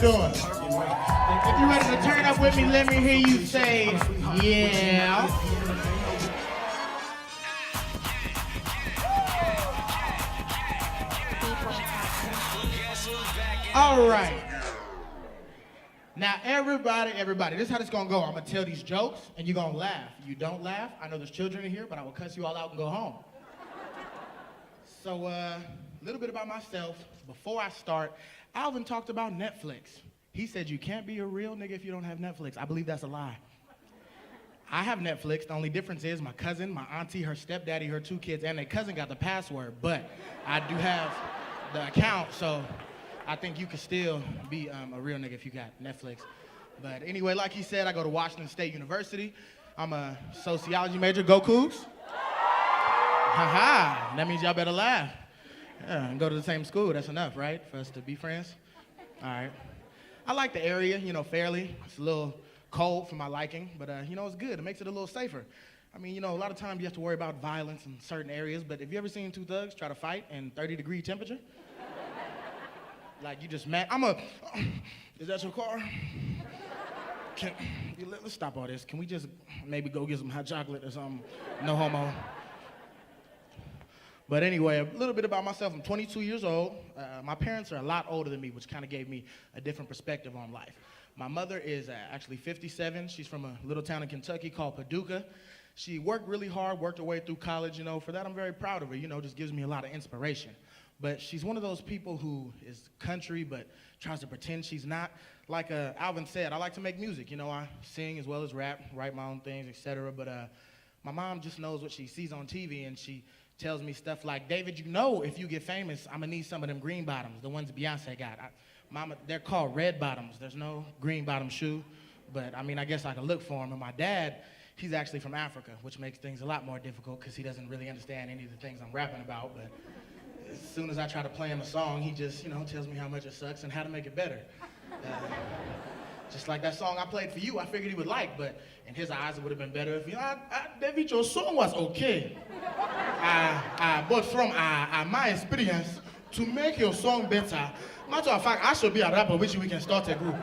doing? If you're ready to turn up with me, let me hear you say, yeah. All right. Now, everybody, this is how this gonna go. I'm gonna tell these jokes, and you're gonna laugh. You don't laugh, I know there's children in here, but I will cuss you all out and go home. So, a little bit about myself. Before I start, Alvin talked about Netflix. He said you can't be a real nigga if you don't have Netflix. I believe that's a lie. I have Netflix. The only difference is my cousin, my auntie, her stepdaddy, her 2 kids, and their cousin got the password, but I do have the account, so I think you could still be a real nigga if you got Netflix. But anyway, like he said, I go to Washington State University. I'm a sociology major. Go Cougs. Ha-ha. That means y'all better laugh. Yeah, and go to the same school. That's enough, right, for us to be friends? All right. I like the area, fairly. It's a little cold for my liking, but, it's good. It makes it a little safer. I mean, a lot of times you have to worry about violence in certain areas, but have you ever seen 2 thugs try to fight in 30-degree temperature? Like, you just mad. Is that your car? Let's stop all this. Can we just maybe go get some hot chocolate or something? No homo. But anyway, a little bit about myself. I'm 22 years old. My parents are a lot older than me, which kind of gave me a different perspective on life. My mother is actually 57. She's from a little town in Kentucky called Paducah. She worked really hard, worked her way through college. For that, I'm very proud of her. Just gives me a lot of inspiration. But she's one of those people who is country but tries to pretend she's not. Like Alvin said, I like to make music. I sing as well as rap, write my own things, etc. But my mom just knows what she sees on TV, and she tells me stuff like, David, if you get famous, I'm gonna need some of them green bottoms, the ones Beyonce got. Mama, they're called red bottoms. There's no green bottom shoe, but I guess I can look for them. And my dad, he's actually from Africa, which makes things a lot more difficult because he doesn't really understand any of the things I'm rapping about. But as soon as I try to play him a song, he just, tells me how much it sucks and how to make it better. Just like that song I played for you, I figured he would like, but in his eyes, it would have been better if, David, your song was okay. But from my experience, to make your song better, matter of fact, I should be a rapper, which we can start a group.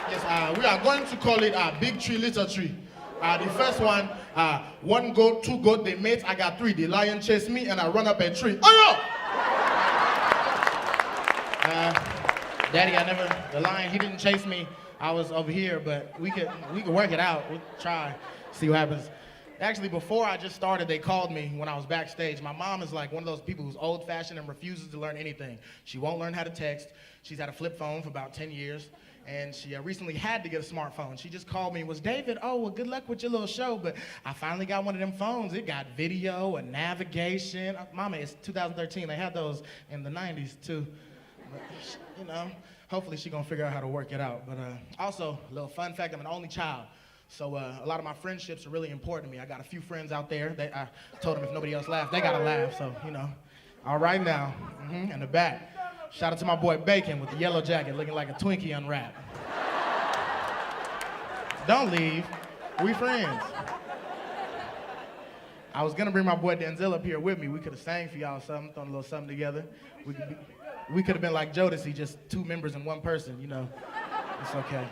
Yes, we are going to call it Big Tree, Little Tree. The first one, 1 goat, 2 goat, they mate, I got 3. The lion chased me and I run up a tree. Oh, yo! Daddy, the lion, he didn't chase me. I was over here, but we could work it out. We'll try, see what happens. Actually, before I just started, they called me when I was backstage. My mom is like one of those people who's old-fashioned and refuses to learn anything. She won't learn how to text. She's had a flip phone for about 10 years, and she recently had to get a smartphone. She just called me and was, David, well, good luck with your little show, but I finally got one of them phones. It got video and navigation. Mama, it's 2013. They had those in the 90s, too. But, hopefully she's gonna figure out how to work it out. But also, a little fun fact, I'm an only child. So a lot of my friendships are really important to me. I got a few friends out there. I told them if nobody else laughed, they gotta laugh. So, all right now, in the back. Shout out to my boy Bacon with the yellow jacket looking like a Twinkie unwrapped. Don't leave, we friends. I was gonna bring my boy Denzel up here with me. We could have sang for y'all something, thrown a little something together. We could have been like Jodeci, just 2 members in 1 person, It's okay.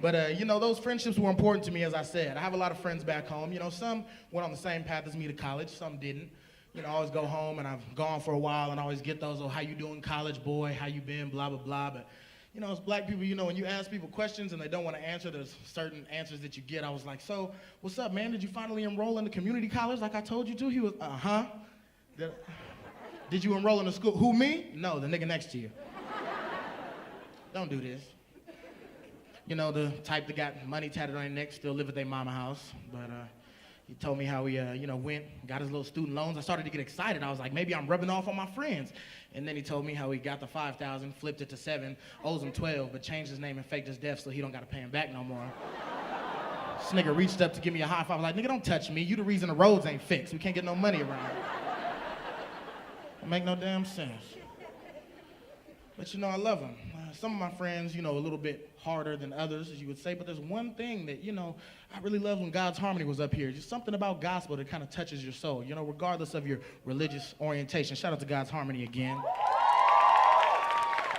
But, those friendships were important to me, as I said. I have a lot of friends back home. Some went on the same path as me to college, some didn't. I always go home, and I've gone for a while, and I always get those, how you doing, college boy, how you been, blah, blah, blah. But, as black people, when you ask people questions and they don't want to answer, there's certain answers that you get. I was like, so, what's up, man? Did you finally enroll in the community college like I told you to? He was, uh-huh. Did you enroll in the school? Who, me? No, the nigga next to you. Don't do this. The type that got money tatted on their neck, still live at their mama house. But he told me how he, went, got his little student loans. I started to get excited. I was like, maybe I'm rubbing off on my friends. And then he told me how he got the 5,000, flipped it to 7, owes him 12, but changed his name and faked his death so he don't got to pay him back no more. This nigga reached up to give me a high five. I was like, nigga, don't touch me. You the reason the roads ain't fixed. We can't get no money around. It make no damn sense. But I love him. Some of my friends, a little bit harder than others, as you would say, but there's one thing that, I really loved when God's Harmony was up here. Just something about gospel that kind of touches your soul, regardless of your religious orientation. Shout out to God's Harmony again.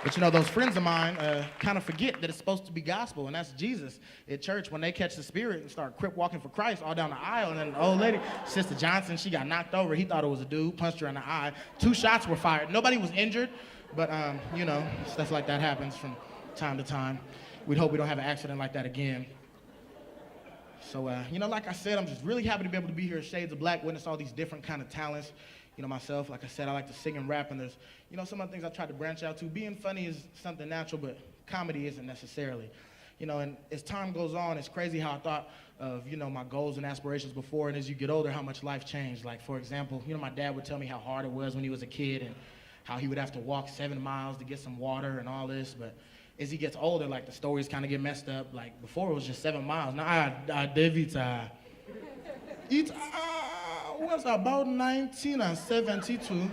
But you know, those friends of mine kind of forget that it's supposed to be gospel, and that's Jesus at church. When they catch the Spirit and start crip walking for Christ all down the aisle, and then the old lady, Sister Johnson, she got knocked over. He thought it was a dude, punched her in the eye. 2 shots were fired. Nobody was injured, but you know, stuff like that happens from time to time. We'd hope we don't have an accident like that again. So, you know, like I said, I'm just really happy to be able to be here at Shades of Black, witness all these different kind of talents. You know, myself, like I said, I like to sing and rap, and there's, you know, some of the things I tried to branch out to. Being funny is something natural, but comedy isn't necessarily. You know, and as time goes on, it's crazy how I thought of, you know, my goals and aspirations before, and as you get older, how much life changed. Like, for example, you know, my dad would tell me how hard it was when he was a kid, and how he would have to walk 7 miles to get some water and all this, but as he gets older, like, the stories kind of get messed up. Like, before it was just 7 miles. Now, David, it was about 1972.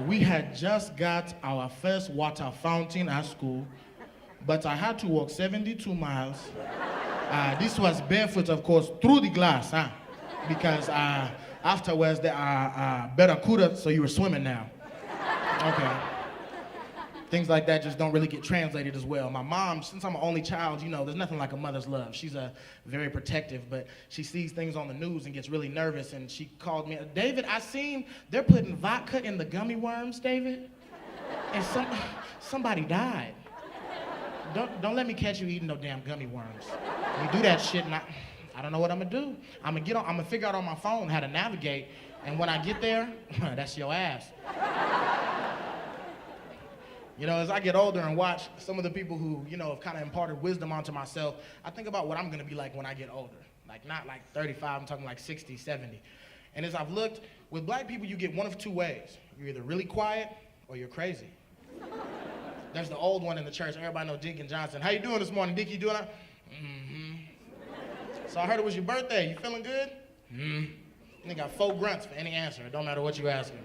We had just got our first water fountain at school, but I had to walk 72 miles. This was barefoot, of course, through the glass, because afterwards there are better kuda, so you were swimming now. Okay. Things like that just don't really get translated as well. My mom, since I'm an only child, you know, there's nothing like a mother's love. She's very protective, but she sees things on the news and gets really nervous, and she called me, David, I seen they're putting vodka in the gummy worms, David, and somebody died. Don't let me catch you eating no damn gummy worms. You do that shit, and I don't know what I'm gonna do. I'm gonna figure out on my phone how to navigate, and when I get there, that's your ass. You know, as I get older and watch some of the people who, you know, have kind of imparted wisdom onto myself, I think about what I'm going to be like when I get older. Like, not like 35, I'm talking like 60, 70. And as I've looked, with black people, you get one of 2 ways. You're either really quiet or you're crazy. There's the old one in the church. Everybody know Deacon Johnson. How you doing this morning, Dickie? You doing that? Mm-hmm. So I heard it was your birthday. You feeling good? Mm-hmm. And they got 4 grunts for any answer. It don't matter what you ask him.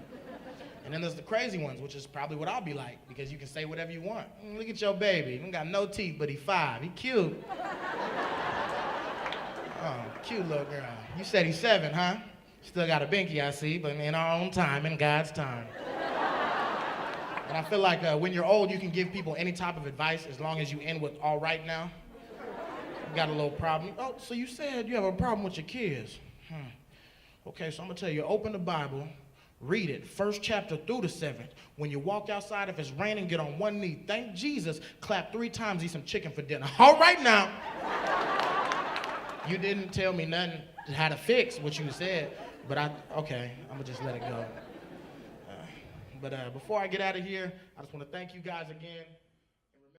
And then there's the crazy ones, which is probably what I'll be like, because you can say whatever you want. Look at your baby. He got no teeth, but he 5. He cute. Oh, cute little girl. You said he's 7, huh? Still got a binky, I see, but in our own time, in God's time. And I feel like when you're old, you can give people any type of advice as long as you end with all right now. You got a little problem. Oh, so you said you have a problem with your kids. Okay, so I'm going to tell you, open the Bible. Read it, 1st chapter through the 7th. When you walk outside, if it's raining, get on one knee. Thank Jesus, clap 3 times, eat some chicken for dinner. All right now. You didn't tell me nothing how to fix what you said, but okay, I'm gonna just let it go. But before I get out of here, I just want to thank you guys again.